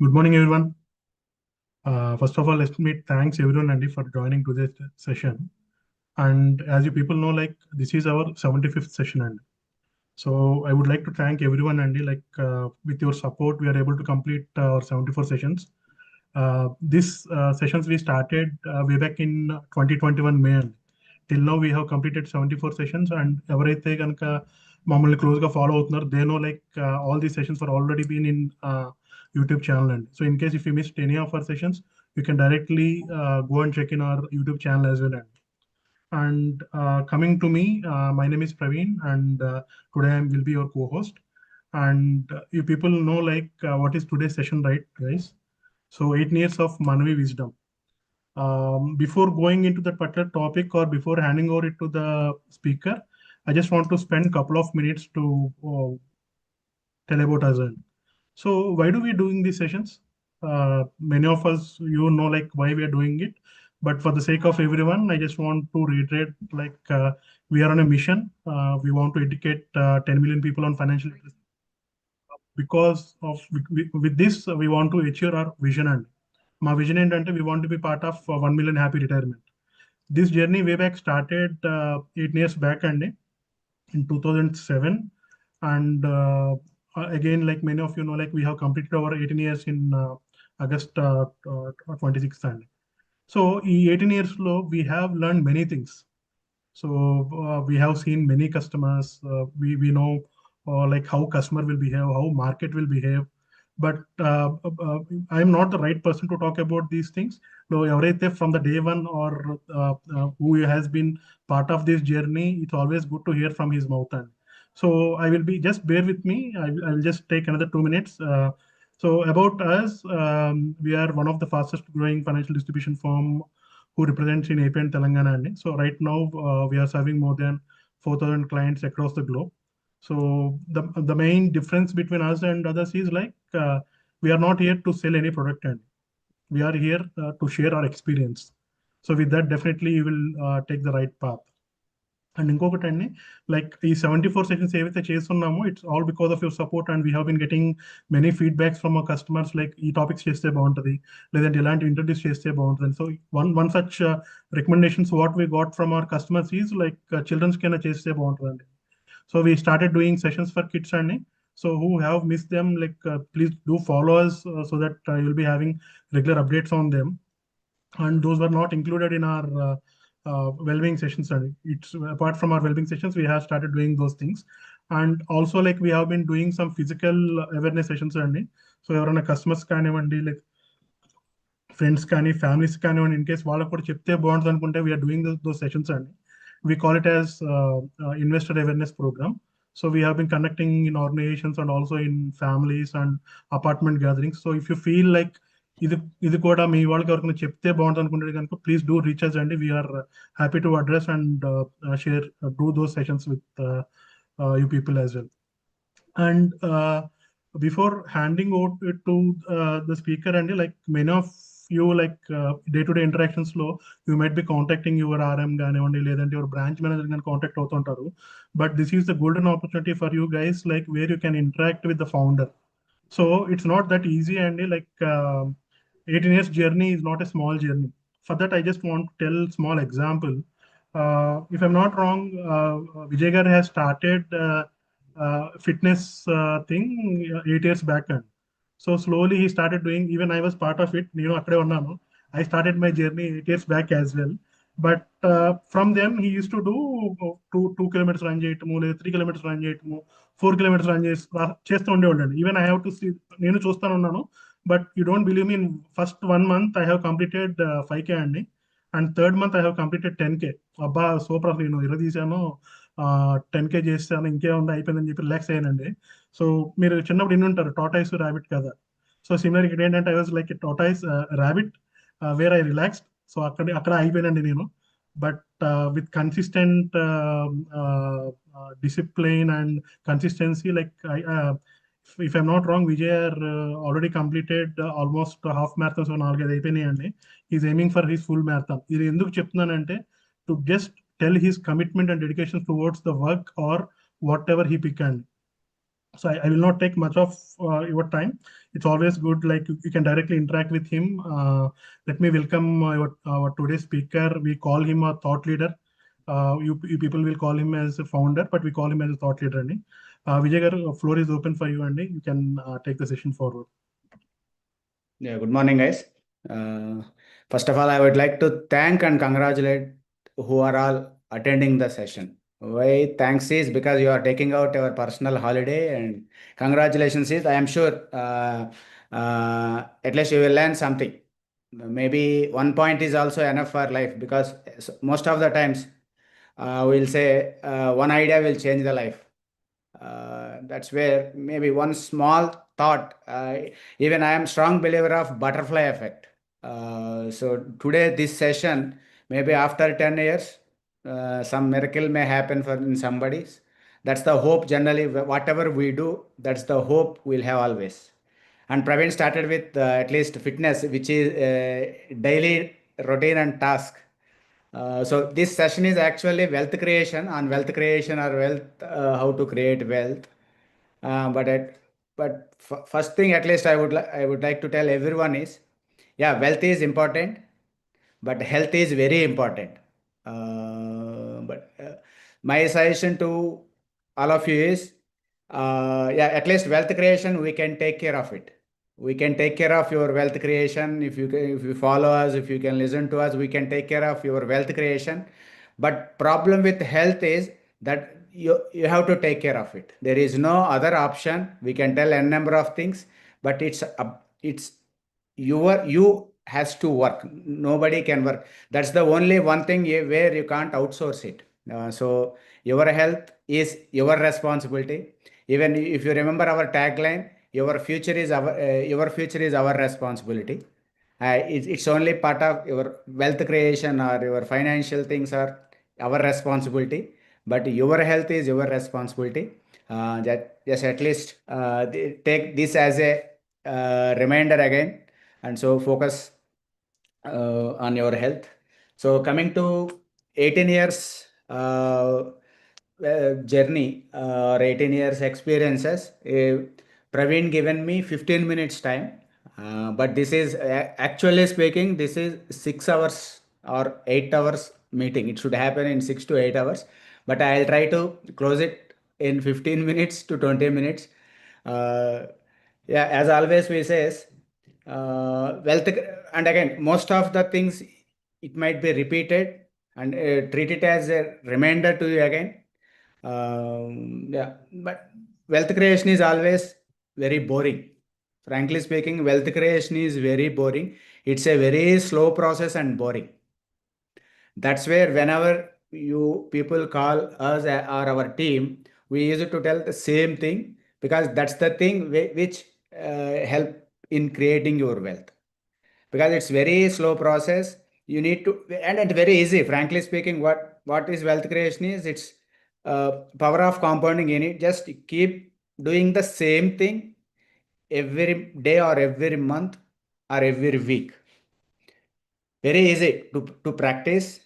Good morning, everyone. First of all, let me thanks everyone, Andy, for joining today's session. And as you people know, like this is our 75th session, Andy. So I would like to thank everyone, Andy. With your support, we are able to complete our 74 sessions. These sessions we started way back in 2021 May. And till now, we have completed 74 sessions, and ఎవరైతే కనుక మమ్మల్ని క్లోజ్గా follow అవుతున్నారు they know like all these sessions are already been in YouTube channel అండి. So in case if you missed any of our sessions you can directly go and check in our YouTube channel as well. And coming to me, my name is Praveen, and today I will be your co-host. And you people know what is today's session, right, guys? So 8 years of Manavi wisdom. Before going into that particular topic or before handing over it to the speaker, I just want to spend a couple of minutes to tell about us. So why do we doing these sessions? Many of us, like why we are doing it. But for the sake of everyone, I just want to reiterate, we are on a mission. We want to educate 10 million people on financial literacy. Because of with this, we want to achieve our vision. And my vision and we want to be part of 1 million happy retirement. This journey way back started 8 years back and in 2007. And again, like many of you know, like we have completed our 18 years in August 26th. And so in 18 years low, we have learned many things. So we have seen many customers. We know like how customer will behave, how market will behave. But I'm not the right person to talk about these things. No, everything from the day one or who has been part of this journey, it's always good to hear from his mouth. And so I will be just bear with me. I will just take another 2 minutes. So about us, we are one of the fastest growing financial distribution firm who represents in AP and Telangana. So right now we are serving more than 4,000 clients across the globe. So the main difference between us and others is we are not here to sell any product, and we are here to share our experience. So with that, definitely you will take the right path. And ఇంకొకటి అండి like ఈ 74 sessions ఏవైతే చేస్తున్నామో it's all because of your support and we have been getting many feedbacks from our customers like ఈ topics చేస్తే బాగుంటుంది లేదంటే ఇలాంటి ఇంట్రడ్యూస్ చేస్తే బాగుంటుంది. So one such recommendations what we got from our customers is like children's కైనా చేస్తే బాగుంటుందండి. So we started doing sessions for kids and so who have missed them, please do follow us so that you'll be having regular updates on them. And those were not included in our well-being sessions. And it's apart from our well-being sessions, we have started doing those things. And also like we have been doing some physical awareness sessions and so ఎవరైనా customers కానివ్వండి like friends కానీ families కానివ్వండి in case వాళ్ళకు కూడా చెప్తే బాగుంటుంది అనుకుంటే we are doing those sessions అండి. We call it as investor awareness program. So we have been conducting in organizations and also in families and apartment gatherings. So if you feel like ఇది కూడా మీ వాళ్ళకి ఎవరికైనా చెప్తే బాగుంటుంది అనుకుంటే కనుక ప్లీజ్ డూ రీచ్ అస్ అండి. We are happy to address and share do those sessions with you people as well. And before handing over to the speaker, and like many of you day-to-day interactions లో you might be contacting your RM కానివ్వండి లేదంటే your branch manager కానీ contact అవుతుంటారు. But this is the golden opportunity for you guys like where you can interact with the founder. So it's not that easy and 18 years journey is not a small journey. For that, I just want to tell small example. If I'm not wrong, Vijay gar has started fitness thing 8 years back. And so slowly he started doing, even I was part of it, akkade unnanu. I started my journey 8 years back as well. But from them, he used to do 2 kilometers run చేయటము లేదా 3 kilometers run చేయటము 4 kilometers run చేస్తూ ఉండేవాళ్ళండి. Even I have to see, నేను చూస్తాను ఉన్నాను. But you don't believe me, in first 1 month I have completed 5K అండి. And third month I have completed 10K. అబ్బా సూపర్, నేను తీసాను 10K చేస్తాను ఇంకేముంది అయిపోయిందని చెప్పి రిలాక్స్ అయ్యానండి. సో మీరు చిన్నప్పుడు ఇన్ని ఉంటారు టాటాయిస్ ర్యాబిట్ కదా. సో సిమిలర్ ఇక్కడ ఏంటంటే I was like tortoise rabbit where I relaxed. So అక్కడ అయిపోయినండి నేను. But with consistent discipline and consistency, if I'm not wrong, Vijay already completed almost half marathon. So 4-5 అయిపోయినాయండి. He's aiming for his full marathon. ఇది ఎందుకు చెప్తున్నానంటే to just tell his commitment and dedication towards the work or whatever he picked. So I will not take much of your time. it's always good. Like you can directly interact with him. Let me welcome our today's speaker. We call him a thought leader. You people will call him as a founder, but we call him as a thought leader. And Vijay garu, floor is open for you, and you can take the session forward. Yeah, good morning, guys. Uh, First of all, I would like to thank and congratulate who are all attending the session. Why thanks is because you are taking out your personal holiday, and congratulations is I am sure at least you will learn something. Maybe one point is also enough for life because most of the times we'll say one idea will change the life. That's where maybe one small thought. Even I am strong believer of butterfly effect. So today this session, maybe after 10 years, some miracle may happen for in somebody's. That's the hope. Generally, whatever we do, that's the hope we'll have always. And Praveen started with at least fitness, which is daily routine and task. So this session is actually wealth creation on wealth creation or wealth, how to create wealth. But first thing, at least I would like to tell everyone is, yeah, wealth is important, but health is very important. But my suggestion to all of you is, yeah, at least wealth creation we can take care of it. We can take care of your wealth creation if you follow us, if you can listen to us, we can take care of your wealth creation. But problem with health is that you have to take care of it. There is no other option. We can tell n number of things, but it's you has to work. Nobody can work. That's the only one thing where you can't outsource it. So your health is your responsibility. Even if you remember our tagline, your future is our responsibility. It's only part of your wealth creation or your financial things are our responsibility, but your health is your responsibility. That just at least take this as a reminder again, and so focus on your health. So coming to 18 years journey or 18 years experiences, Praveen given me 15 minutes time. But this is actually speaking, this is 6 hours or 8 hours meeting. It should happen in 6 to 8 hours, but I'll try to close it in 15 minutes to 20 minutes. Uh, yeah, as always we says, wealth, and again, most of the things it might be repeated and treat it as a reminder to you again. Yeah, but wealth creation is always very boring. Frankly speaking, wealth creation is very boring. It's a very slow process and boring. That's where whenever you people call us or our team, we use it to tell the same thing because that's the thing which help in creating your wealth. Because it's very slow process. You need to, and it's very easy. Frankly speaking, what is wealth creation is it's power of compounding in it. Just keep doing the same thing every day or every month or every week. Very easy to practice.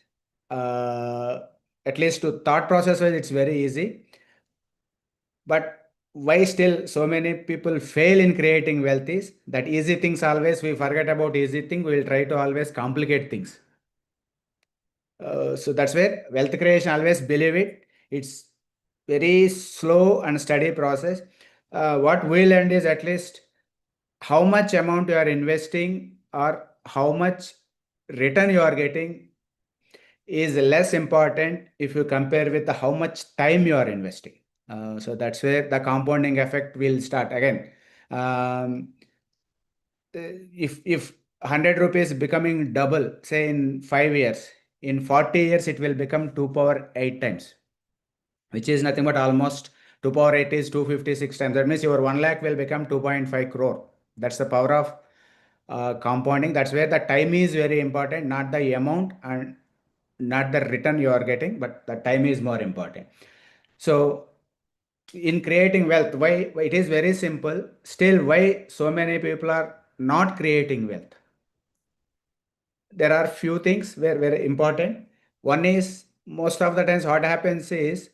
uh, at least to thought process wise it's very easy, but why still so many people fail in creating wealth is that easy things always we forget about easy thing, we will try to always complicate things. So that's where wealth creation always believe it's very slow and steady process. What we learned is at least how much amount you are investing or how much return you are getting is less important if you compare with how much time you are investing. So that's where the compounding effect will start again. Um, if 100 rupees becoming double, say in 5 years, in 40 years it will become 2 power 8 times, which is nothing but almost 2 power 8 is 256 times. That means your 1 lakh will become 2.5 crore. That's the power of compounding. That's where the time is very important, not the amount and not the return you are getting, but the time is more important. So in creating wealth, why it is very simple. Still, why so many people are not creating wealth? There are few things where very important. One is most of the times what happens is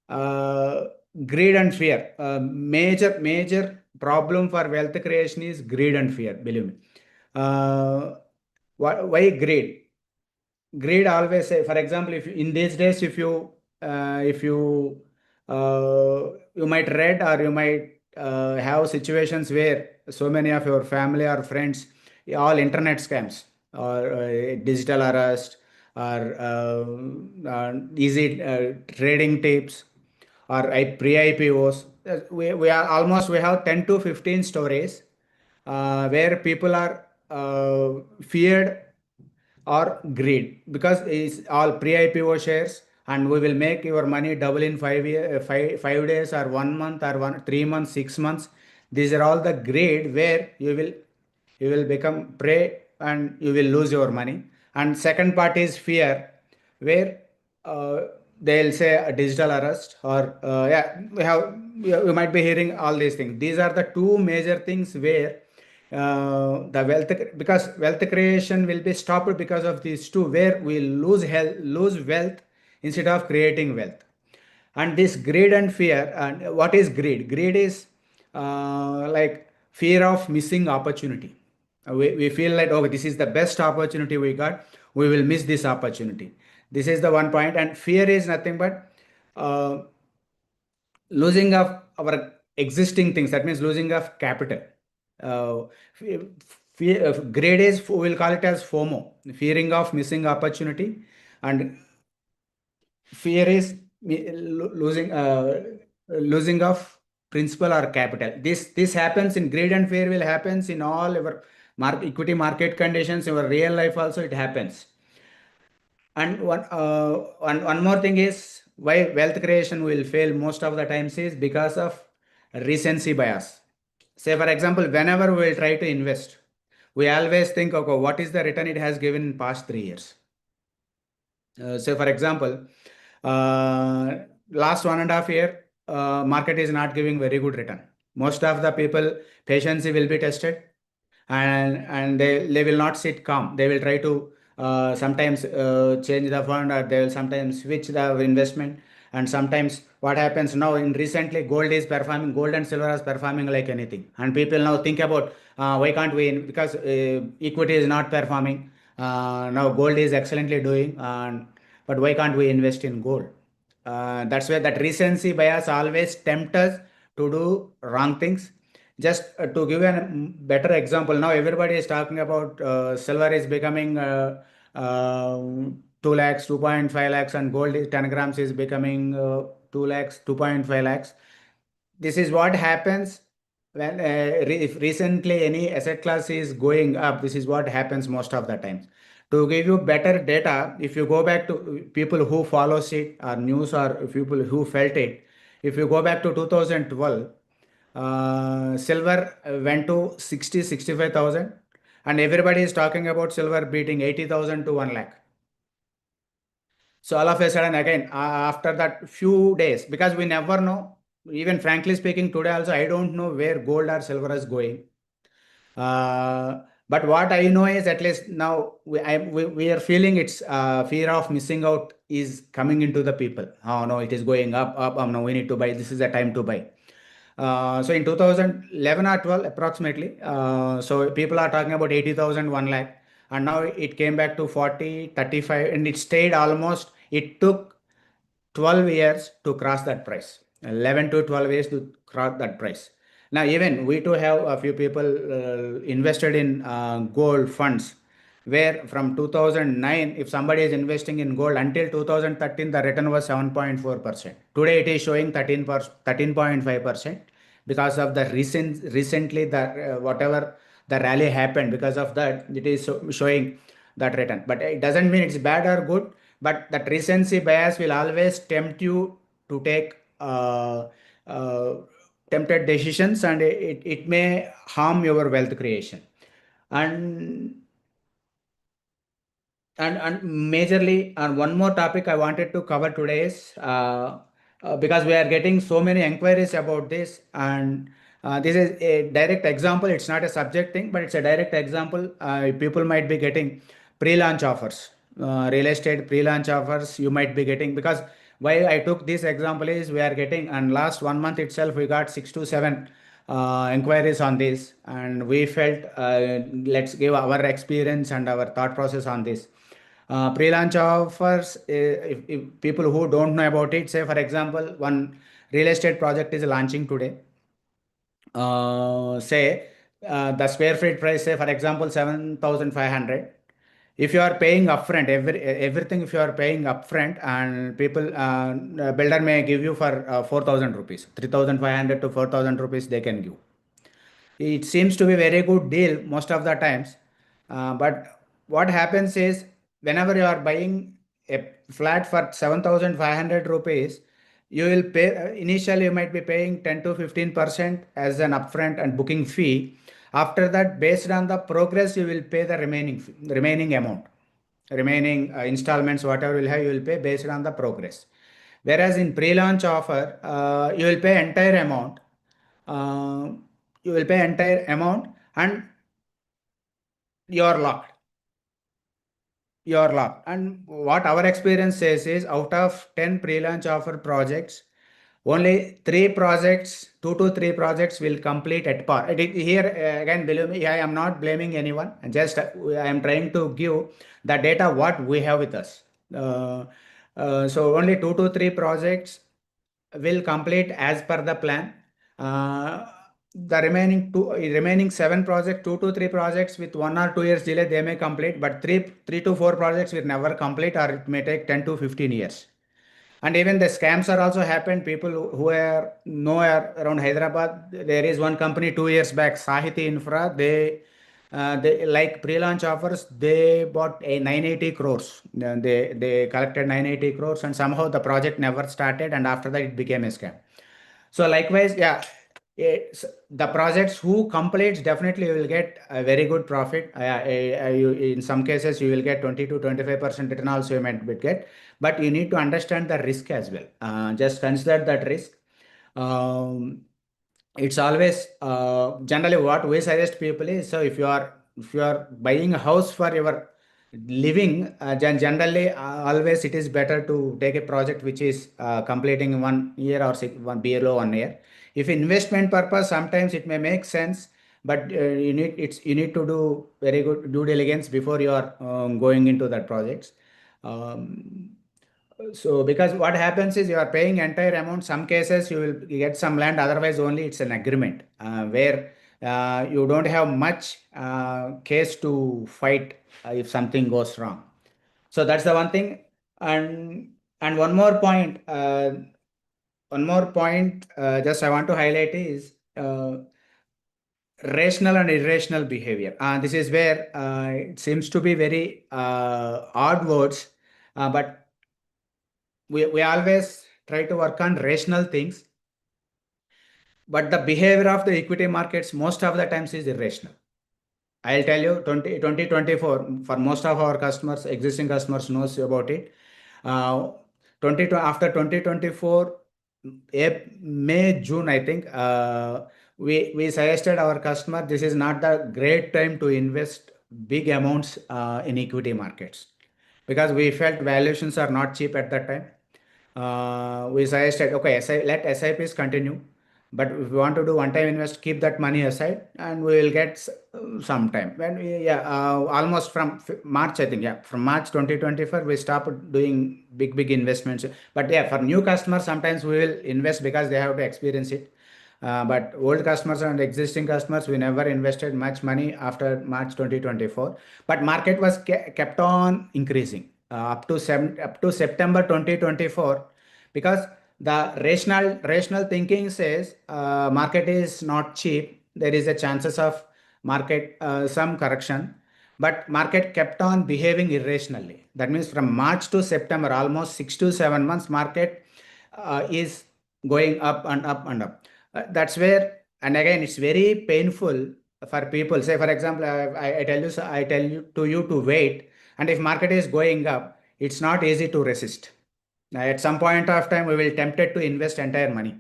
uh, greed and fear. Major problem for wealth creation is greed and fear, believe me. uh, why greed? Greed always say, for example, if in these days, if you you might read, or you might have situations where so many of your family or friends, all internet scams, or digital arrest, or easy trading tips, or pre-IPOs. We are almost, we have 10 to 15 stories where people are feared or greed, because it's all pre-IPO shares, and we will make your money double in 5 days, or 1 month, or 3 months, 6 months. These are all the greed where you will become prey and you will lose your money. And second part is fear, where uh, they'll say a digital arrest, or yeah, you might be hearing all these things. These are the two major things where the wealth, because wealth creation will be stopped because of these two, where we lose wealth instead of creating wealth. And this greed and fear, and what is greed? Greed is like fear of missing opportunity. We feel like, oh, this is the best opportunity we got, we will miss this opportunity. This is the one point. And fear is nothing but uh, losing of our existing things. That means losing of capital. uh, Grade is, we'll call it as FOMO, fearing of missing opportunity. And fear is losing of principal or capital. This happens in greed, and fear will happens in all our equity market conditions, our real life also it happens. And one more thing is why wealth creation will fail most of the times is because of recency bias. Say, for example, whenever we will try to invest, we always think, okay, what is the return it has given in past 3 years? Say, for example, uh, last 1.5 year, market is not giving very good return. Most of the people, patience will be tested, and they will not sit calm. They will try to sometimes change the fund, or they will sometimes switch the investment. And sometimes what happens now, in recently, gold and silver is performing like anything, and people now think about why can't we because equity is not performing. Now gold is excellently doing, but why can't we invest in gold? That's why that recency bias always tempt us to do wrong things. Just to give a better example, now everybody is talking about silver is becoming 2 lakhs, 2.5 lakhs, and gold is 10 grams is becoming 2 lakhs, 2.5 lakhs. This is what happens when if recently any asset class is going up. This is what happens most of the times. To give you better data, if you go back to people who follows it, or news, or people who felt it, if you go back to 2012, silver went to 65,000, and everybody is talking about silver beating 80,000 to 1 lakh. So all of a sudden, again, after that few days, because we never know, even frankly speaking, today also, I don't know where gold or silver is going. But what I know is, at least now we are feeling it's fear of missing out is coming into the people. Oh no, it is going up, up. No, we need to buy. This is the time to buy. So in 2011 or 12 approximately, so people are talking about 80,000, 1 lakh, and now it came back to 40, 35, and it stayed almost, it took 12 years to cross that price, 11 to 12 years to cross that price. Now, even we too have a few people invested in gold funds, where from 2009, if somebody is investing in gold, until 2013, the return was 7.4%. Today, it is showing 13.5%, because of the recently the whatever the rally happened. Because of that, it is showing that return. But it doesn't mean it's bad or good. But that recency bias will always tempt you to take uh, tempted decisions, and it may harm your wealth creation. And and and majorly, and one more topic I wanted to cover today is because we are getting so many inquiries about this, and this is a direct example. It's not a subject thing, but it's a direct example. People might be getting pre-launch offers, real estate pre-launch offers. You might be getting, because why I took this example is, we are getting, and last 1 month itself we got 6 to 7 inquiries on this, and we felt let's give our experience and our thought process on this. Pre-launch offers, if people who don't know about it, say for example, one real estate project is launching today. Say the square feet price, say for example 7,500. If you are paying upfront everything, if you are paying upfront, and people builder may give you for 4,000 rupees, 3,500 to 4,000 rupees they can give. It seems to be very good deal most of the times. But what happens is, whenever you are buying a flat for 7,500 rupees, you will pay initially you might be paying 10 to 15% as an upfront and booking fee. After that, based on the progress, you will pay the remaining amount, remaining installments, whatever you will have, you will pay based on the progress. Whereas in pre-launch offer, you will pay entire amount. Uh, you will pay entire amount, and you are locked. You are locked. And what our experience says is, out of 10 pre-launch offer projects, only 3 projects, 2 to 3 projects will complete at par. Here, again, believe me, I am not blaming anyone. Just I am trying to give the data what we have with us. So only 2 to 3 projects will complete as per the plan. The remaining 7 projects, 2 to 3 projects with 1 or 2 years delay, they may complete, but three to four projects will never complete, or it may take 10 to 15 years. And even the scams are also happened. People who are know are around Hyderabad, there is one company 2 years back, Sahiti Infra. They like pre-launch offers. They bought a 980 crores. They collected 980 crores, and somehow the project never started. And after that, it became a scam. So likewise, yeah, the projects who completes, definitely you will get a very good profit. In some cases you will get 20 to 25% return also you might get, but you need to understand the risk as well. Just consider that risk. Um, it's always generally what we suggest people is, so if you are buying a house for your living, generally always it is better to take a project which is completing 1 year or one below 1 year. If investment purpose, sometimes it may make sense, but you need to do very good due diligence before you are going into that projects. Um, so because what happens is, you are paying entire amount. Some cases you will get some land, otherwise only it's an agreement where you don't have much case to fight if something goes wrong. So that's the one thing. And one more point, just I want to highlight is rational and irrational behavior. This is where it seems to be very odd words, but we always try to work on rational things, but the behavior of the equity markets most of the times is irrational. I'll tell you, 2024, for most of our customers, existing customers knows about it. uh, After 2024, May, June, I think, we suggested our customer, this is not the great time to invest big amounts in equity markets, because we felt valuations are not cheap at that time. We suggested, okay, let SIPs continue, but if you want to do one-time invest, keep that money aside, and we will get some time. When we, yeah, almost from March, I think, yeah, from March 2024, we stopped doing big investments. But yeah, for new customers, sometimes we will invest because they have to experience it. But old customers and existing customers, we never invested much money after March 2024. But market was kept on increasing up to September 2024, because the rational thinking says market is not cheap. There is a chances of market some correction, but market kept on behaving irrationally. That means from March to September, almost 6 to 7 months, market is going up and up and up. That's where, and again, it's very painful for people. Say, for example, I tell you to wait, and if market is going up, it's not easy to resist. At some point of time, we will tempted to invest entire money,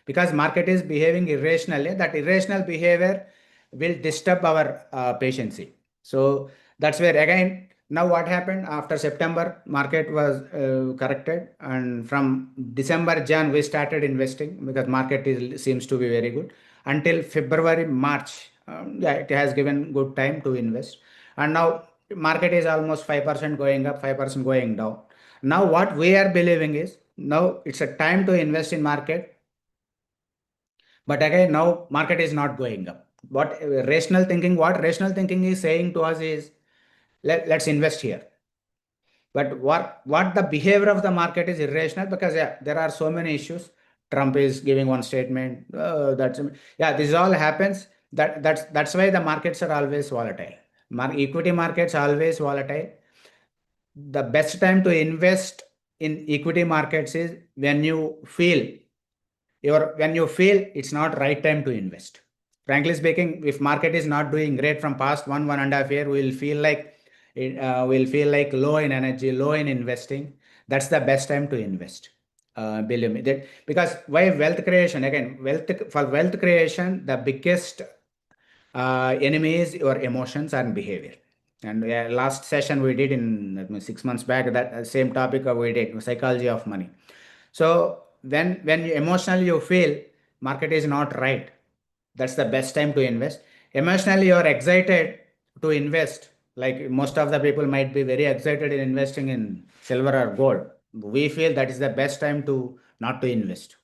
because market is behaving irrationally. That irrational behavior will disturb our patience. So that's where, again, now what happened after September, market was corrected, and from December, Jan, we started investing because market seems to be very good. until February, March. Yeah, it has given good time to invest. And now market is almost 5% going up, 5% going down. Now what we are believing is now it's a time to invest in market. But again, now market is not going up. What rational thinking is saying to us is let's invest here. But what the behavior of the market is irrational, because yeah, there are so many issues. Trump is giving one statement. That's yeah, this all happens. That's why the markets are always volatile. Equity markets are always volatile. The best time to invest in equity markets is when you feel it's not right time to invest. Frankly speaking, if market is not doing great from past 1.5 year, we'll feel like low in energy, low in investing. That's the best time to invest. Believe me that, because why wealth creation, again, wealth creation, the biggest enemy is your emotions and behavior. And last session we did in 6 months back, that same topic we did, psychology of money. So when you emotionally you feel market is not right, that's the best time to invest. Emotionally you are excited to invest. Like most of the people might be very excited in investing in silver or gold. We feel that is the best time to not to invest.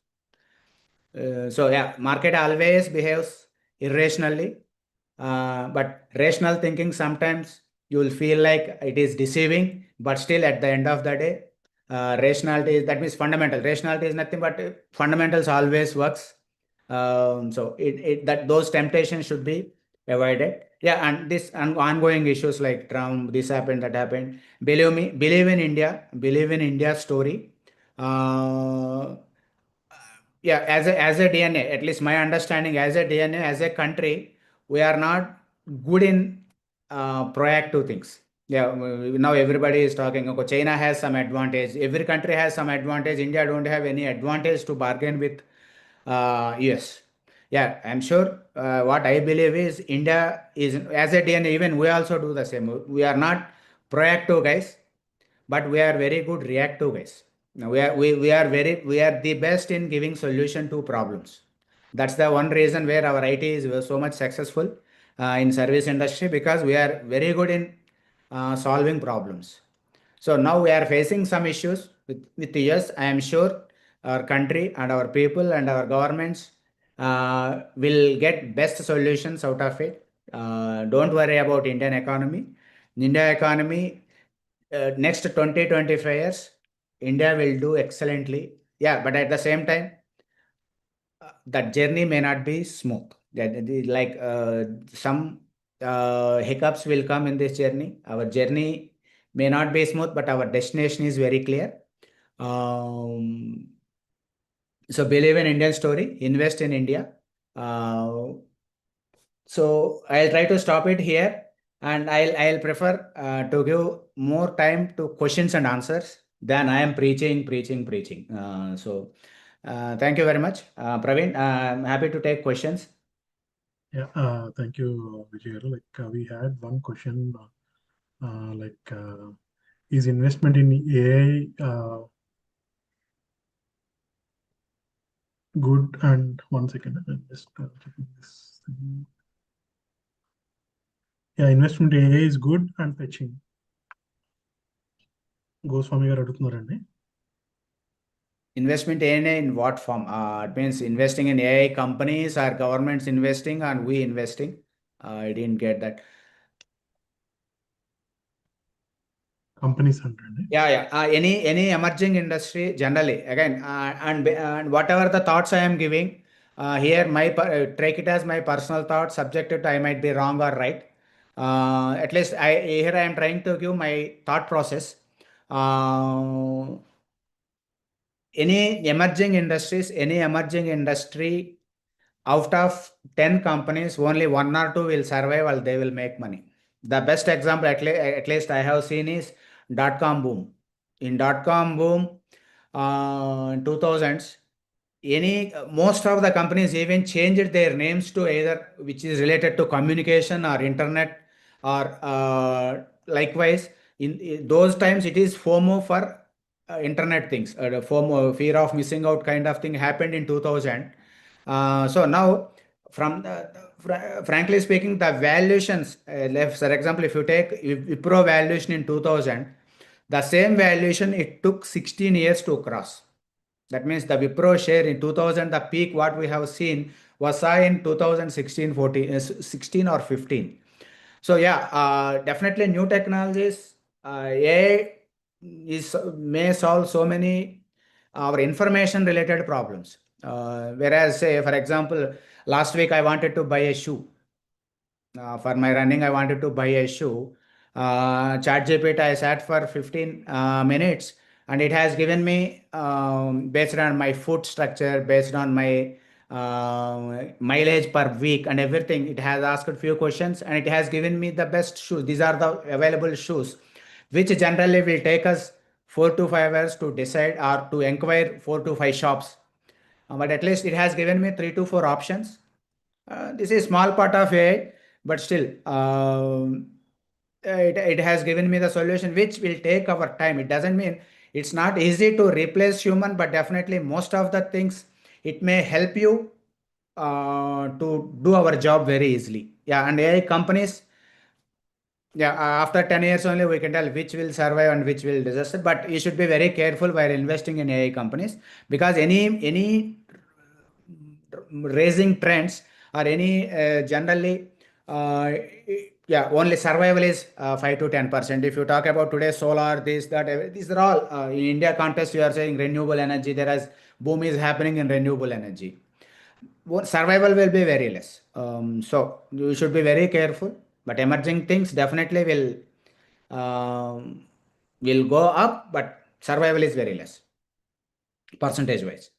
So yeah, market always behaves irrationally, but rational thinking sometimes you will feel like it is deceiving, but still at the end of the day, rationality is, that means fundamental. Rationality is nothing but fundamentals always works. So that those temptations should be avoided. Yeah, and this and ongoing issues like Trump, this happened, that happened. Believe me, believe in India's story. Uh, yeah, as a DNA, at least my understanding, as a DNA, as a country, we are not good in proactive things. Yeah, now everybody is talking, okay, China has some advantage, every country has some advantage, India don't have any advantage to bargain with US. Yeah, I'm sure what I believe is India is, as a DNA, even we also do the same. We are not proactive guys, but we are very good reactive guys. Now we are the best in giving solution to problems. That's the one reason where our IT is so much successful in service industry, because we are very good in solving problems. So now we are facing some issues with US. I am sure our country and our people and our governments will get best solutions out of it. Don't worry about Indian economy. India economy, next 20-25 years, India will do excellently. Yeah, but at the same time, that journey may not be smooth. Like some hiccups will come in this journey. Our journey may not be smooth, but our destination is very clear. Um, so believe in Indian story, invest in India. Uh, so I'll try to stop it here, and I'll prefer to give more time to questions and answers than I am preaching. Thank you very much, Praveen. I'm happy to take questions. Yeah, thank you, Vijay. Like we had one question, is investment in AI good? And one second, I'm just checking this thing. Yeah, investment in AI is good and fetching. Goswami గారు అడుగుతున్నారండి. Investment AI in what form? It means investing in AI companies or governments investing and we investing. I didn't get that. Companies అంటండి. Yeah. Any emerging industry generally. Again, and whatever the thoughts I am giving here, take it as my personal thoughts. Subjected, I might be wrong or right. At least I am trying to give my thought process. Uh, any emerging industry, out of 10 companies, only one or two will survive or they will make money. The best example, at least I have seen, is dot-com boom. In dot-com boom, in 2000s, most of the companies even changed their names to either which is related to communication or internet, or likewise in those times it is FOMO for internet things. FOMO, fear of missing out kind of thing, happened in 2000. So now from frankly speaking, the valuations, for example, if you take Wipro valuation in 2000, the same valuation it took 16 years to cross. That means the Wipro share in 2000, the peak what we have seen was saw in 2016, 14, 16 or 15. So yeah, definitely new technologies, AI may solve so many our information related problems. Whereas say for example, last week I wanted to buy a shoe. For my running, I wanted to buy a shoe. ChatGPT, I sat for 15 minutes and it has given me, based on my foot structure, based on my mileage per week and everything, it has asked a few questions and it has given me the best shoes. These are the available shoes, which generally will take us 4 to 5 hours to decide or to inquire 4 to 5 shops. But at least it has given me 3 to 4 options. This is small part of AI, but still, it has given me the solution which will take our time. It doesn't mean it's not easy to replace human, but definitely most of the things it may help you to do our job very easily. Yeah, and AI companies, yeah, after 10 years only we can tell which will survive and which will disaster. But you should be very careful while investing in AI companies, because any raising trends or any generally, yeah, only survival is 5 to 10%. If you talk about today solar, this that these are all in India context, you are saying renewable energy, there is boom is happening in renewable energy. Survival will be very less, so you should be very careful, but emerging things definitely will go up, but survival is very less percentage wise.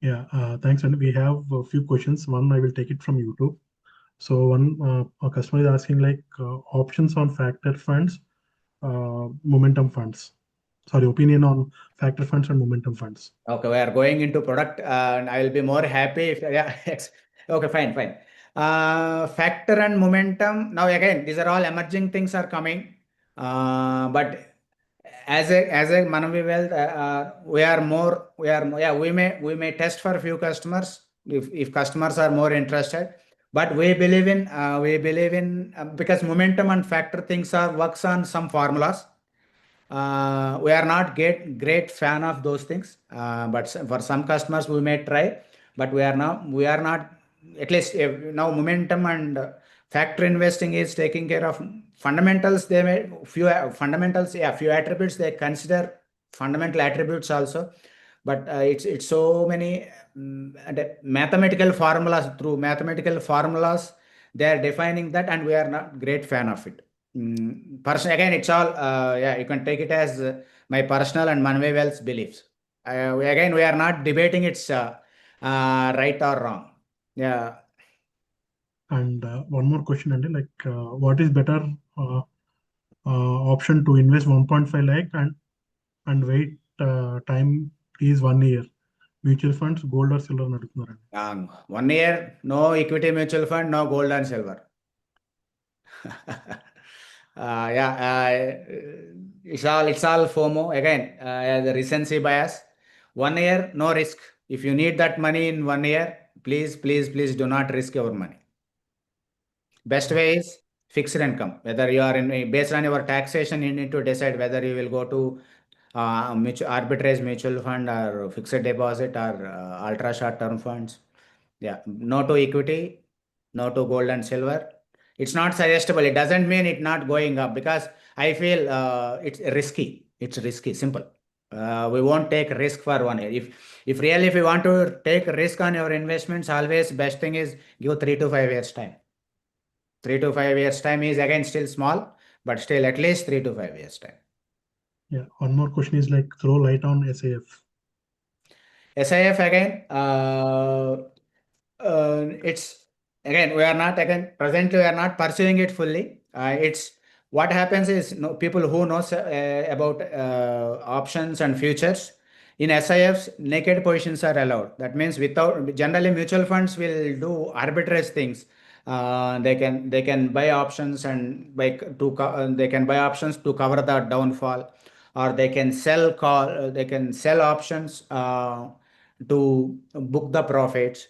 Yeah, thanks. And we have a few questions. One, I will take it from YouTube. So one, a customer is asking like options on factor funds, momentum funds. Sorry, opinion on factor funds and momentum funds. Okay, we are going into product, and I will be more happy if, yeah, okay, fine, fine. Factor and momentum. Now again, these are all emerging things are coming. But as a Manavi Wealth, yeah, we may test for a few customers if customers are more interested. But we believe in because momentum and factor things are works on some formulas. We are not great fan of those things, but for some customers we may try, but we are not at least now momentum and factor investing is taking care of fundamentals. They may few fundamentals, yeah, few attributes they consider fundamental attributes also, but it's so many and mathematical formulas. Through mathematical formulas they are defining that, and we are not great fan of it. Personally, again, it's all, yeah, you can take it as my personal and Manavi Wealth's beliefs. We are not debating it's right or wrong. Yeah. And one more question, and like, what is better option to invest 1.5 lakh and wait time is 1 year? Mutual funds, gold or silver అని అడుగుతున్నారండి. 1 year, no equity mutual fund, no gold and silver. Yeah, it's all FOMO again, the recency bias. 1 year, no risk. If you need that money in 1 year, please do not risk your money. Best way is fixed income. Whether you are based on your taxation, you need to decide whether you will go to arbitrage mutual fund or fixed deposit or ultra short term funds. Yeah, no to equity, no to gold and silver. It's not suggestible. It doesn't mean it not going up, because I feel it's risky. It's risky. Simple. We won't take risk for 1 year. If really if you want to take risk on your investments, always best thing is give 3 to 5 years time. 3 to 5 years time is again still small, but still at least 3 to 5 years time. Yeah, one more question is like throw light on SAF. SIF again, it's again we are not again presently we are not pursuing it fully. It's what happens is, no, people who knows about options and futures in SIFs, naked positions are allowed. That means without, generally mutual funds will do arbitrage things. They can buy options and they can buy options to cover the downfall, or they can sell options to book the profits.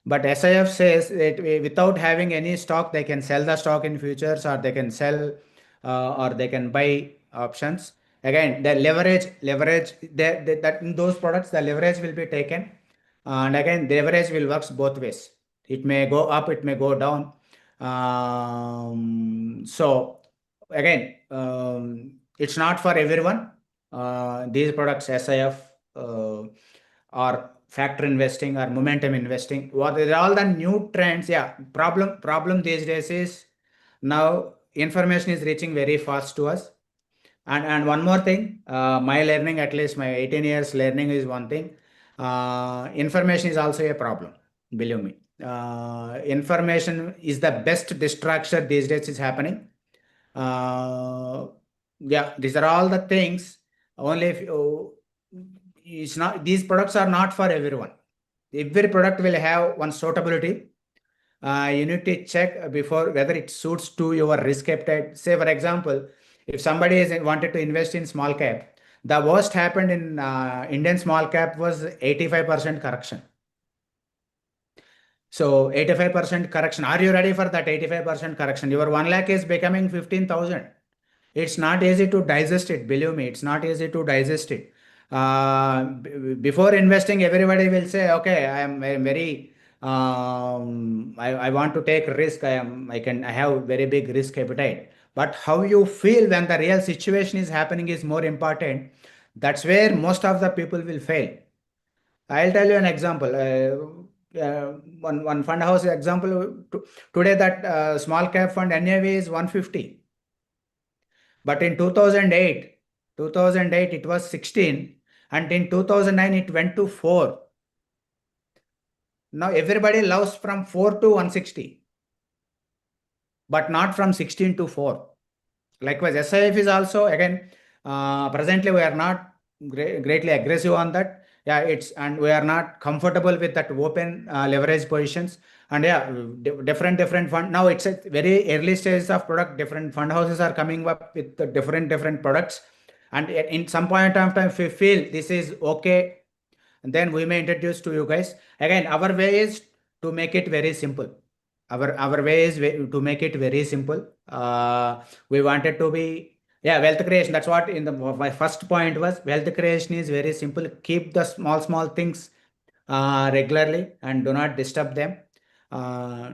But SIF says that without having any stock, they can sell the stock in futures, or they can sell, or they can buy options. Again, the leverage that in those products, the leverage will be taken. And again, the leverage will works both ways. It may go up, it may go down. So again, it's not for everyone. These products, SIF, or factor investing or momentum investing, what are all the new trends? Yeah, problem these days is now information is reaching very fast to us. And one more thing, my learning, at least my 18 years learning, is one thing. Information is also a problem, believe me. Information is the best distraction these days is happening. Yeah, these are all the things. Only if it's not, these products are not for everyone. Every product will have one suitability. You need to check before whether it suits to your risk appetite. Say, for example, if somebody is wanted to invest in small cap, the worst happened in Indian small cap was 85% correction. So 85% correction. Are you ready for that 85% correction? Your 1 lakh is becoming 15,000. It's not easy to digest it. Believe me, it's not easy to digest it. Before investing, everybody will say, okay, I'm very, I want to take risk. I have very big risk appetite. But how you feel when the real situation is happening is more important. That's where most of the people will fail. I'll tell you an example. One fund house example. Today, that small cap fund NAV is 150. But in 2008 it was 16, and in 2009 it went to 4. Now everybody loves from 4 to 160, but not from 16 to 4. Likewise, SIF is also, again, presently we are not greatly aggressive on that. Yeah, and we are not comfortable with that open leverage positions. And yeah, different fund. Now it's a very early stages of product. Different fund houses are coming up with the different products. And in some point of time, if we feel this is okay, then we may introduce to you guys. Again, our way is to make it very simple. Our way is to make it very simple. We wanted to be, yeah, wealth creation. That's what my first point was. Wealth creation is very simple. Keep the small things regularly and do not disturb them. Yeah,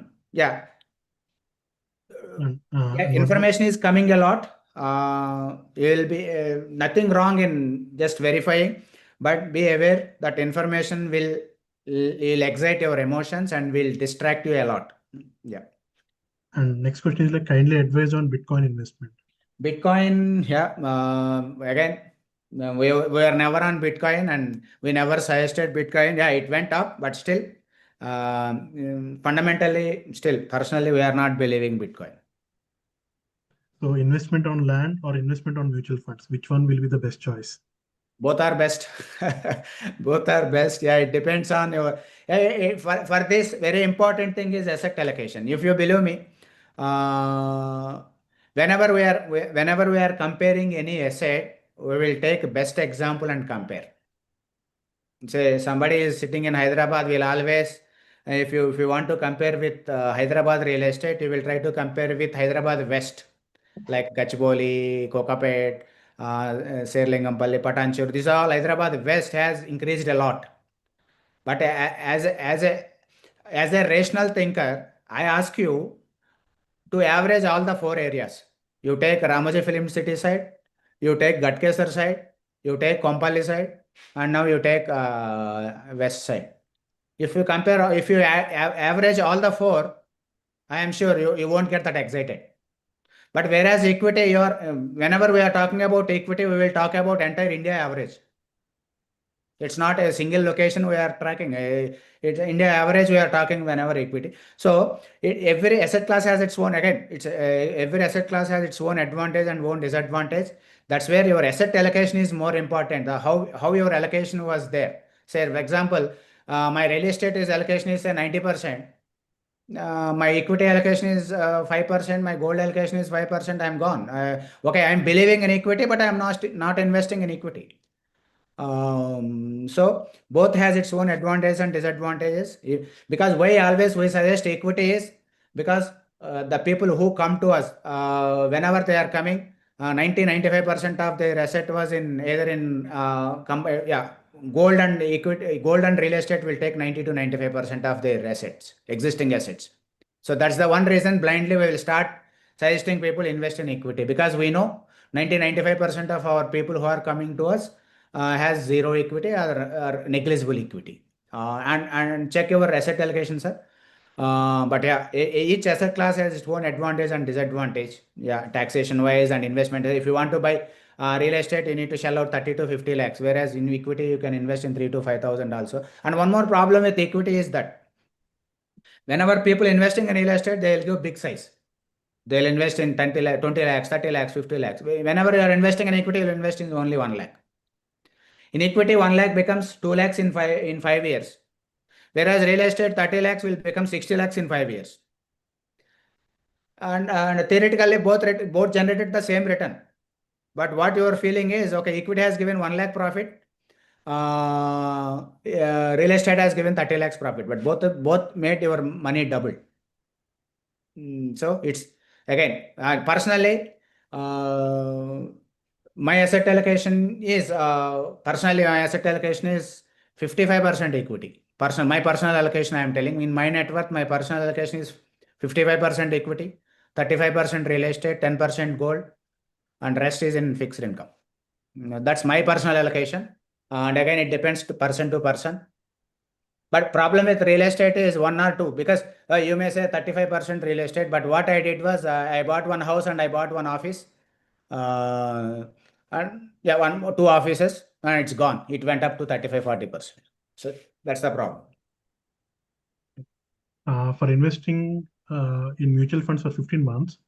And yeah, one more. information is coming a lot. You will be nothing wrong in just verifying, but be aware that information will excite your emotions and will distract you a lot. Yeah. And next question is like kindly advise on Bitcoin investment. Bitcoin, yeah. Again, we are never on Bitcoin, and we never suggested Bitcoin. Yeah, it went up, but still, fundamentally, still, personally, we are not believing Bitcoin. So investment on land or investment on mutual funds, which one will be the best choice? Both are best. Both are best. Yeah, it depends on your. For this, very important thing is asset allocation. If you believe me, uh, whenever we are comparing any asset, we will take best example and compare. Say somebody is sitting in Hyderabad, will always, if you want to compare with Hyderabad real estate, you will try to compare with Hyderabad West, like Gachibowli, Kokapet, Serlingampalli, Patanchur. These all Hyderabad West has increased a lot. But as a rational thinker, I ask you to average all the 4 areas. You take Ramoji Film City side, you take Gatkesar side, you take Kompally side, and now you take West side. If you compare, if you average all the 4, I am sure you won't get that excited. But whereas equity, whenever we are talking about equity, we will talk about entire India average. It's not a single location we are tracking. It's India average we are talking whenever equity. So every asset class has its own, again, every asset class has its own advantage and own disadvantage. That's where your asset allocation is more important. How your allocation was there. Say, for example, my real estate allocation is 90%. My equity allocation is 5%. My gold allocation is 5%. I'm gone. Okay, I'm believing in equity, but I'm not investing in equity. So both has its own advantages and disadvantages. Because why always we suggest equity is because the people who come to us, whenever they are coming, 95% of their asset was in either in gold and equity, gold and real estate will take 90 to 95% of their assets, existing assets. So that's the one reason blindly we will start suggesting people invest in equity, because we know 95% of our people who are coming to us has zero equity or negligible equity. And check your asset allocation, sir. But yeah, each asset class has its own advantage and disadvantage. Yeah, taxation wise and investment. If you want to buy real estate, you need to shell out 30 to 50 lakhs, whereas in equity you can invest in 3 to 5,000 also. And one more problem with equity is that whenever people investing in real estate, they'll give big size. They'll invest in 20 lakhs, 20 lakhs, 30 lakhs, 50 lakhs. Whenever you are investing in equity, you'll invest in only 1 lakh. In equity, 1 lakh becomes 2 lakhs in 5 years. Whereas real estate, 30 lakhs will become 60 lakhs in 5 years. And theoretically, both generated the same return. But what you are feeling is, okay, equity has given 1 lakh profit. Real estate has given 30 lakhs profit, but both made your money double. So it's again, personally, my asset allocation is personally my asset allocation is 55% equity. My personal allocation, I am telling, in my net worth, my personal allocation is 55% equity, 35% real estate, 10% gold, and rest is in fixed income. That's my personal allocation. And again, it depends to person. But problem with real estate is one or two, because you may say 35% real estate, but what I did was I bought one house and I bought one office. And yeah, two offices, and it's gone. It went up to 35-40%. So that's the problem. For investing in mutual funds for 15 months,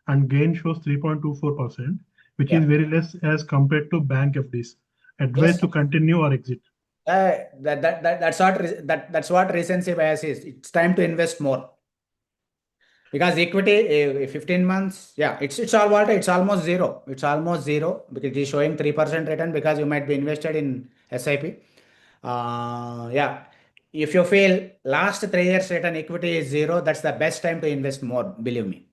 and gain shows 3.24%, which is Yeah. very less as compared to bank FDs. Advice Yes. to continue or exit. That's what recency bias is. It's time to invest more. Because equity, 15 months, yeah, it's all what it's almost zero. It's almost zero because it is showing 3% return because you might be invested in SIP. Yeah, if you feel last 3 years return equity is zero, that's the best time to invest more. Believe me,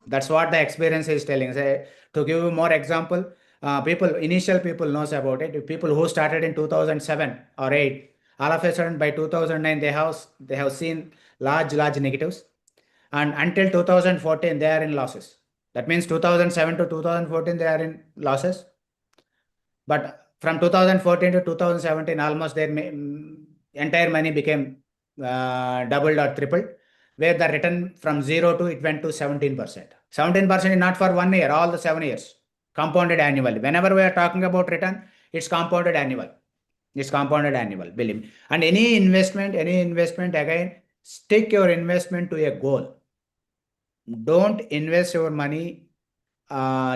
that's what the experience is telling. Say, to give you more example, initial people knows about it. People who started in 2007 or 8, all of a sudden by 2009 they have seen large negatives, and until 2014 they are in losses. That means 2007 to 2014 they are in losses, but from 2014 to 2017 almost their entire money became doubled or tripled, where the return from 0 to it went to 17%. 17% is not for 1 year, all the 7 years, compounded annually. Whenever we are talking about return, it's compounded annual. It's compounded annual, believe me. And any investment, again, stick your investment to a goal. Don't invest your money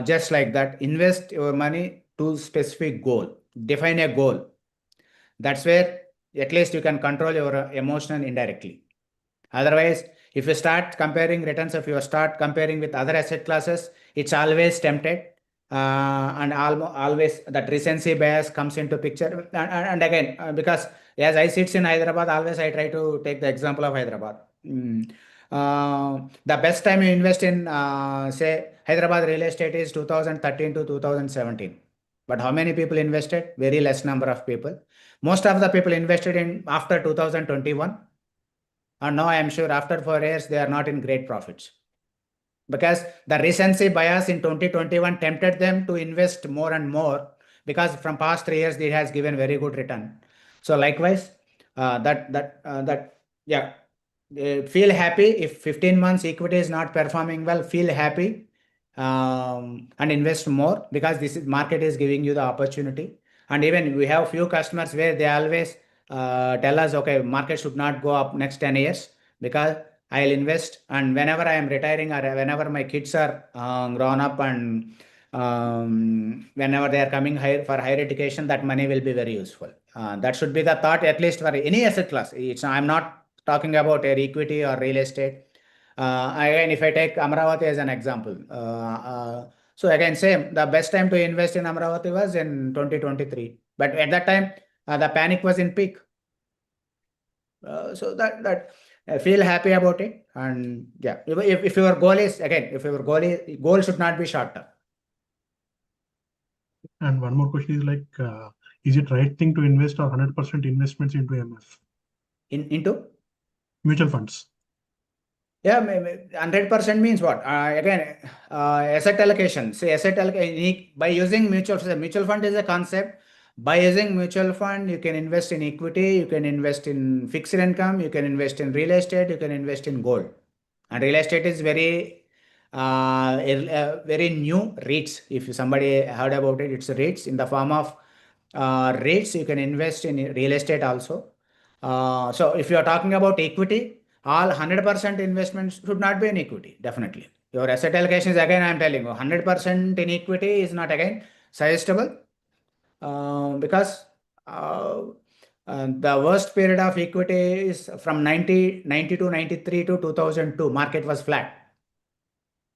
just like that. Invest your money to specific goal. Define a goal. That's where at least you can control your emotion indirectly. Otherwise, if you start comparing returns, if you start comparing with other asset classes, it's always tempted. And always that recency bias comes into picture. And again, because as I sits in Hyderabad, always I try to take the example of Hyderabad. The best time you invest in, say, Hyderabad real estate is 2013 to 2017. But how many people invested? Very less number of people. Most of the people invested in after 2021. And now I am sure after 4 years, they are not in great profits. Because the recency bias in 2021 tempted them to invest more and more, because from past 3 years, it has given very good return. So likewise, yeah, feel happy if 15 months equity is not performing well, feel happy and invest more, because this market is giving you the opportunity. And even we have few customers where they always tell us, okay, market should not go up next 10 years because I'll invest, and whenever I am retiring or whenever my kids are grown up, and whenever they are coming for higher education, that money will be very useful. That should be the thought, at least for any asset class. I'm not talking about equity or real estate. Again, if I take Amravati as an example, so again, same, the best time to invest in Amravati was in 2023. But at that time, the panic was in peak. So that I feel happy about it. And yeah, if your goal is, again, if your goal should not be short term. And one more question is like, is it right thing to invest or 100% investments into MF Into? mutual funds? Yeah, 100% means what? Again, asset allocation. Say asset allocation by using mutual fund is a concept. By using mutual fund, you can invest in equity, you can invest in fixed income, you can invest in real estate, you can invest in gold. And real estate is very new REITs. If somebody heard about it, it's REITs in the form of REITs. You can invest in real estate also. So if you are talking about equity, all 100% investments should not be in equity, definitely. Your asset allocation is, again, I am telling you, 100% in equity is not, again, suggestible, because the worst period of equity is from 90 to 93 to 2002, market was flat.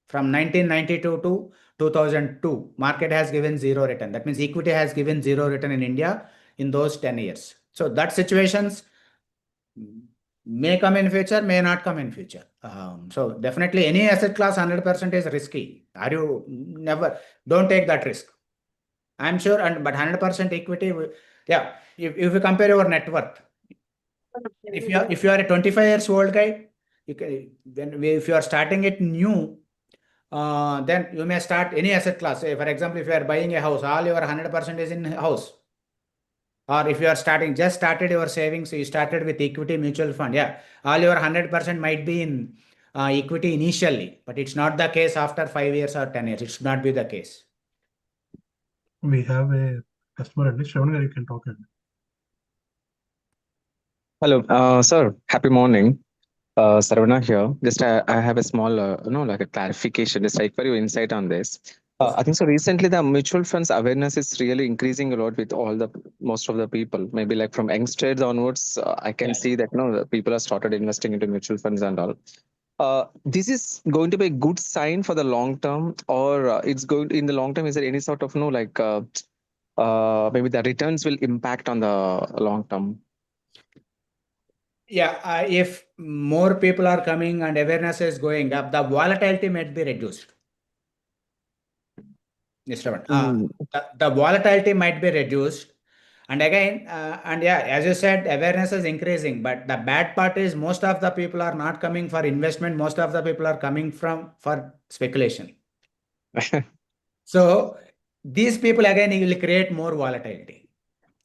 From 1992 to 2002, market has given zero return. That means equity has given zero return in India in those 10 years. So that situations may come in future, may not come in future. So definitely any asset class 100% is risky. Are you never, don't take that risk. I'm sure, but 100% equity, yeah. If you compare your net worth, if you are a 25 years old guy, you can, if you are starting it new, then you may start any asset class. Say, for example, if you are buying a house, all your 100% is in house. Or if you are just started your savings, so you started with equity mutual fund. Yeah, all your 100% might be in equity initially, but it's not the case after 5 years or 10 years. It should not be the case. We have a customer at least. Shravan, you can talk. Hello, sir. Happy morning. Sarvana here. Just I have a small, like a clarification, just like for your insight on this. Yes. I think so. Recently, the mutual funds awareness is really increasing a lot with most of the people. Maybe like from youngsters onwards, I can Yeah. see that the people have started investing into mutual funds and all. This is going to be a good sign for the long term, or it's going in the long term. Is there any sort of maybe the returns will impact on the long term? Yeah, if more people are coming and awareness is going up, the volatility might be reduced. Yes, Shravan. Mm. The volatility might be reduced. And again, and yeah, as you said, awareness is increasing. But the bad part is most of the people are not coming for investment. Most of the people are coming for speculation. So these people, again, will create more volatility.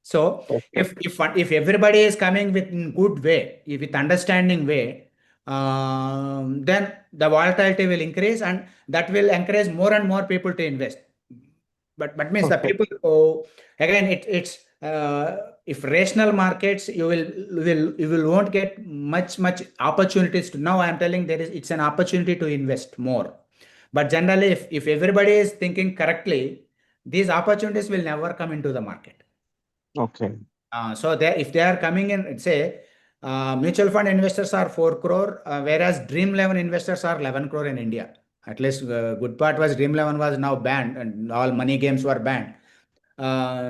So Okay. if everybody is coming with in good way, with understanding way, then the volatility will increase, and that will encourage more and more people to invest. But means the Okay. people, again, it's if rational markets, you will won't get much opportunities to. Now I am telling, it's an opportunity to invest more. But generally, if everybody is thinking correctly, these opportunities will never come into the market. Okay. So if they are coming in, say, mutual fund investors are 4 crore, whereas Dream 11 investors are 11 crore in India. At least good part was Dream 11 was now banned and all money games were banned.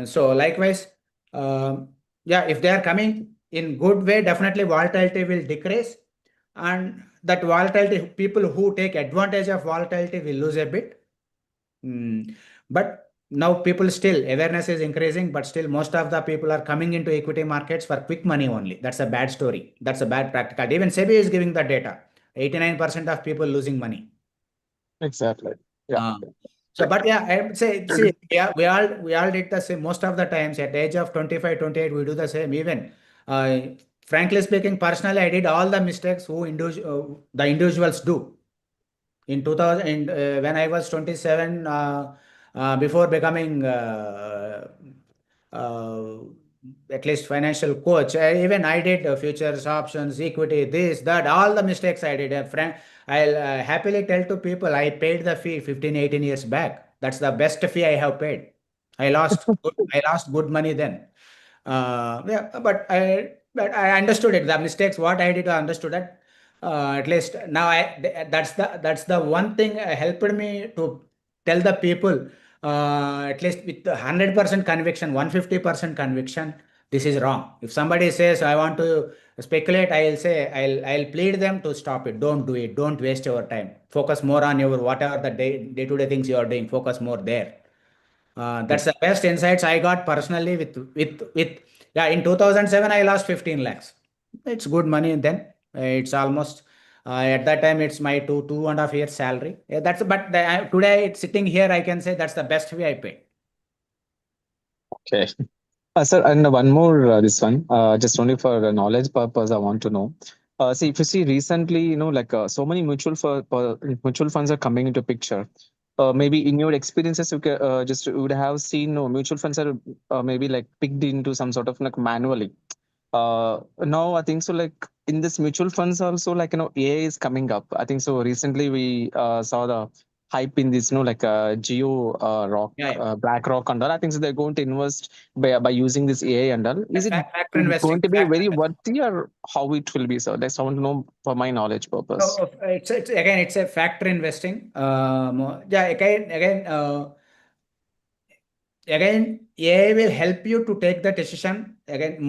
So likewise, yeah, if they are coming in good way, definitely volatility will decrease, and that volatility, people who take advantage of volatility will lose a bit. But now people still, awareness is increasing, but still most of the people are coming into equity markets for quick money only. That's a bad story. That's a bad practical. Even SEBI is giving the data. 89% of people losing money. Exactly. Yeah. Uh, so, but yeah, I would say, see, yeah, we all did the same. Most of the times at the age of 25, 28, we do the same. Even, uh, frankly speaking, personally, I did all the mistakes the individuals do. In 2000, when I was 27, before becoming uh, at least financial coach, even I did futures, options, equity, this, that, all the mistakes I did. I'll happily tell to people I paid the fee 15, 18 years back. That's the best fee I have paid. I lost good money then. Yeah, but I understood it. The mistakes, what I did, I understood that. At least now, that's the one thing helped me to tell the people. at least with 100% conviction, 150% conviction, this is wrong. If somebody says, I want to speculate, I'll say, I'll plead them to stop it. Don't do it. Don't waste your time. Focus more on your whatever the day-to-day things you are doing. Focus more there. That's the best insights I got personally with yeah, in 2007 I lost 15 lakhs. It's good money then. It's almost at that time it's my 2.5 years salary. That's but today it's sitting here I can say that's the best way I paid. Okay. Sir, and one more, this one, just only for the knowledge purpose, I want to know. See, if you see recently, like so many mutual funds are coming into picture. Maybe in your experiences, you would have seen mutual funds are maybe like picked into some sort of like manually. Now I think so. Like in this mutual funds also, like AI is coming up. I think so. Recently we saw the hype in this, like Geo Rock, Yeah, yeah. Black Rock and all. I think so. They're going to invest by using this AI and all. Is it Factor investing. going to be Factor very investing. worthy, or how it will be? So that's I want to know for my knowledge purpose. So it's again it's a factor investing. Yeah, again AI will help you to take the decision. Again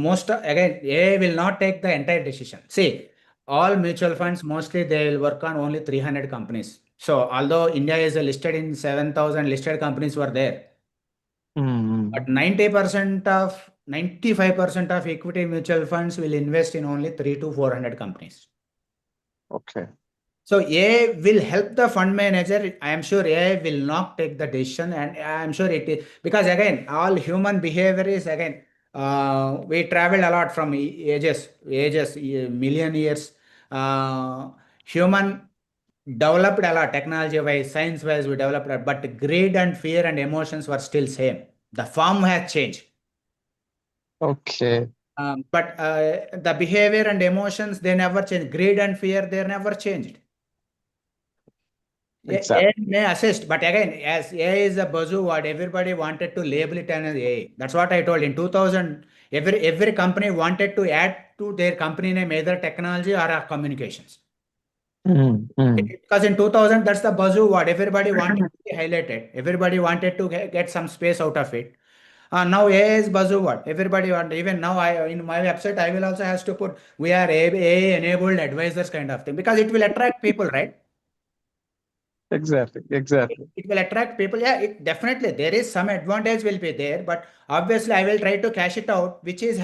AI will not take the entire decision. See, all mutual funds mostly they will work on only 300 companies. So although India is listed in 7,000 listed companies were there, but 95% of equity mutual funds will invest in only 300 to 400 companies. Okay. So AI will help the fund manager. I am sure AI will not take the decision, and I am sure it is because again, all human behavior is again. We traveled a lot from ages, million years. Human developed a lot, technology wise, science wise, we developed a lot, but greed and fear and emotions were still same. The form has changed. Okay. But the behavior and emotions they never change. Greed and fear they never changed. Yeah, AI Exactly. may assist, but again, as AI is a buzzword, everybody wanted to label it as AI. That's what I told in 2000. Every company wanted to add to their company name either technology or communications. Mm-hmm. Because in 2000, that's the buzzword. Everybody wanted to be highlighted. Everybody wanted to get some space out of it. Now AI is buzzword. Everybody want. Even now, I in my website, I will also has to put we are AI enabled advisors kind of thing because it will attract people, right? Exactly. Exactly. It will attract people. Yeah, it definitely there is some advantage will be there, but obviously I will try to cash it out, which is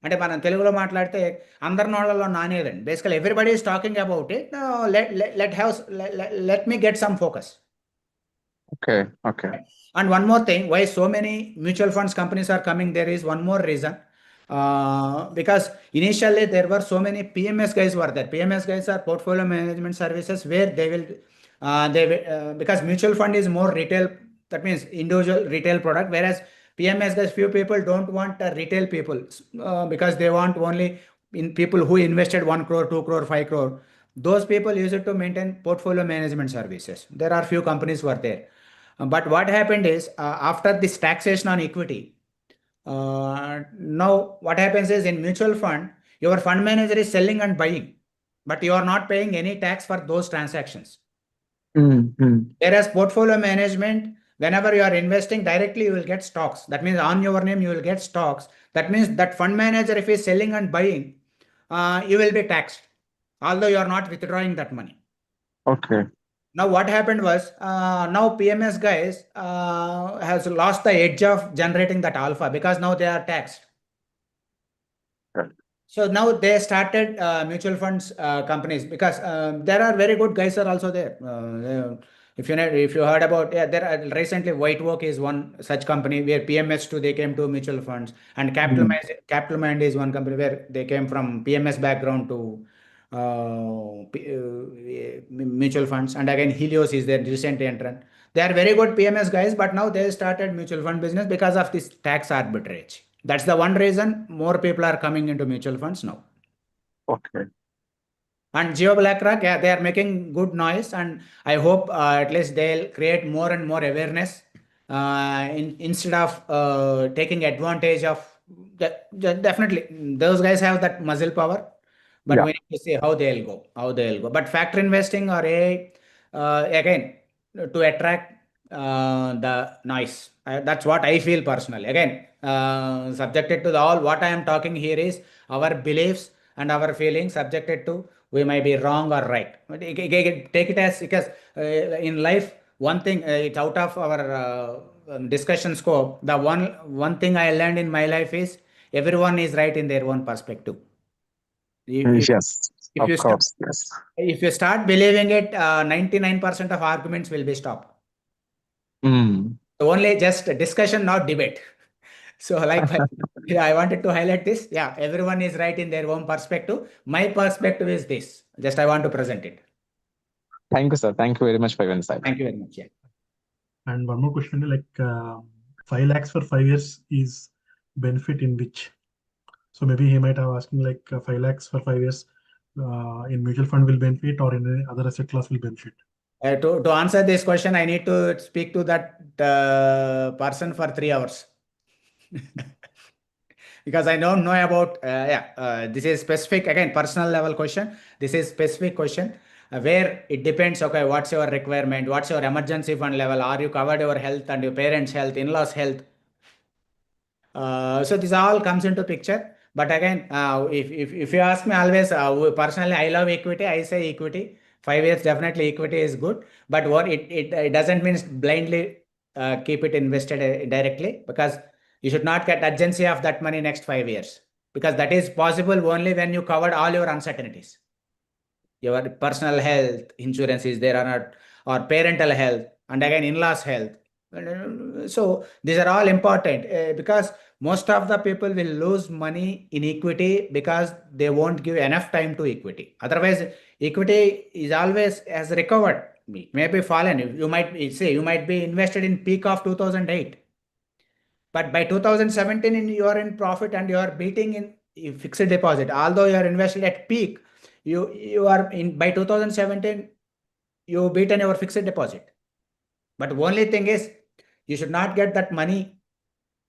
అంటే మనం తెలుగులో మాట్లాడితే అందరి నోళ్ళలో నానేదండి బేసికల్ everybody is talking about it let me get some focus. Okay. Okay. And one more thing, why so many mutual funds companies are coming, there is one more reason. Because initially there were so many PMS guys were there. PMS guys are portfolio management services where they will, because mutual fund is more retail, that means individual retail product, whereas PMS guys, few people don't want retail people because they want only in people who invested 1 crore, 2 crore, 5 crore. Those people use it to maintain portfolio management services. There are few companies were there. But what happened is after this taxation on equity, now what happens is in mutual fund, your fund manager is selling and buying, but you are not paying any tax for those transactions. Mm-hmm. Whereas portfolio management, whenever you are investing directly, you will get stocks. That means on your name, you will get stocks. That means that fund manager, if he is selling and buying, you will be taxed, although you are not withdrawing that money. Okay. Now what happened was now PMS guys has lost the edge of generating that alpha because now they are taxed. Right. So now they started mutual funds companies because there are very good guys are also there. If you heard about there are recently White Oak is one such company where PMS2 they came to mutual funds and Capital Mind is one company where they came from PMS background to mutual funds, and again Helios is their recent entrant. They are very good PMS guys, but now they started mutual fund business because of this tax arbitrage. That's the one reason more people are coming into mutual funds now. Okay. And Geo BlackRock, yeah, they are making good noise, and I hope at least they'll create more and more awareness instead of taking advantage of. Definitely, those guys have that muscle power, but Yeah. we need to see how they'll go. But factor investing or AI again to attract the noise. That's what I feel personally. Again, subjected to all what I am talking here is our beliefs and our feelings, subjected to we may be wrong or right. But take it as, because in life, one thing, it's out of our discussion scope. The one thing I learned in my life is everyone is right in their own perspective. Yes, If of you start, course. Yes. if you start believing it, 99% of arguments will be stopped. Mm. Only just discussion, not debate. So, like, yeah, I wanted to highlight this. Yeah, everyone is right in their own perspective. My perspective is this. Just I want to present it. Thank you, sir. Thank you very much for your insight. Thank you very much. Yeah. And one more question, like 5 lakhs for 5 years is benefit in which? So maybe he might have asking like 5 lakhs for 5 years in mutual fund will benefit or in any other asset class will benefit. To answer this question, I need to speak to that person for 3 hours. Because I don't know about, this is specific, again, personal level question. This is specific question where it depends, okay, what's your requirement? What's your emergency fund level? Are you covered your health and your parents' health, in-laws' health? So this all comes into picture. But again, if you ask me always, personally, I love equity. I say equity. 5 years, definitely equity is good. But what it doesn't mean blindly keep it invested directly, because you should not get urgency of that money next 5 years, because that is possible only when you covered all your uncertainties. Your personal health insurance is there or not, or parental health, and again in-laws health. So these are all important, because most of the people will lose money in equity because they won't give enough time to equity. Otherwise, equity is always has recovered, maybe fallen. You might say you might be invested in peak of 2008, but by 2017 you are in profit and you are beating in fixed deposit. Although you are invested at peak, you are in by 2017 you beaten your fixed deposit. But only thing is you should not get that money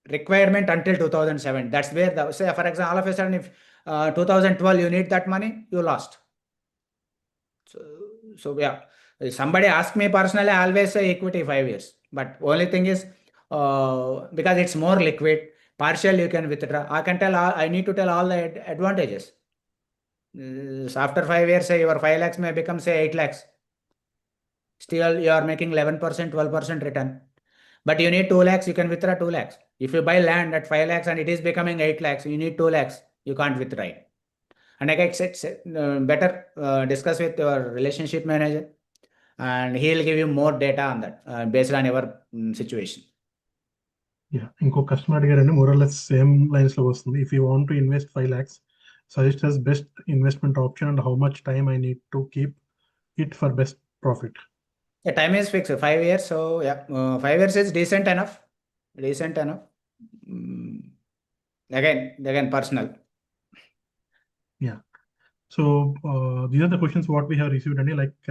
requirement until 2007. That's where the, say for example, all of a sudden if 2012 you need that money, you lost. So yeah, if somebody ask me personally, I always say equity 5 years. But only thing is, because it's more liquid, partial you can withdraw. I need to tell all the advantages. So after 5 years, say your 5 lakhs may become say 8 lakhs. Still you are making 11%, 12% return. But you need 2 lakhs, you can withdraw 2 lakhs. If you buy land at 5 lakhs and it is becoming 8 lakhs, you need 2 lakhs, you can't withdraw it. And like I said, better discuss with your relationship manager, and he'll give you more data on that based on your situation. Yeah, ఇంకో customer అడిగారండి, more or less same lines లో వస్తుంది. If you want to invest 5 lakhs, suggest as best investment option and how much time I need to keep it for best profit. The time is fixed, 5 years. So yeah, 5 years is decent enough. Decent enough. Again, personal. Yeah. So these are the questions what we have received, and like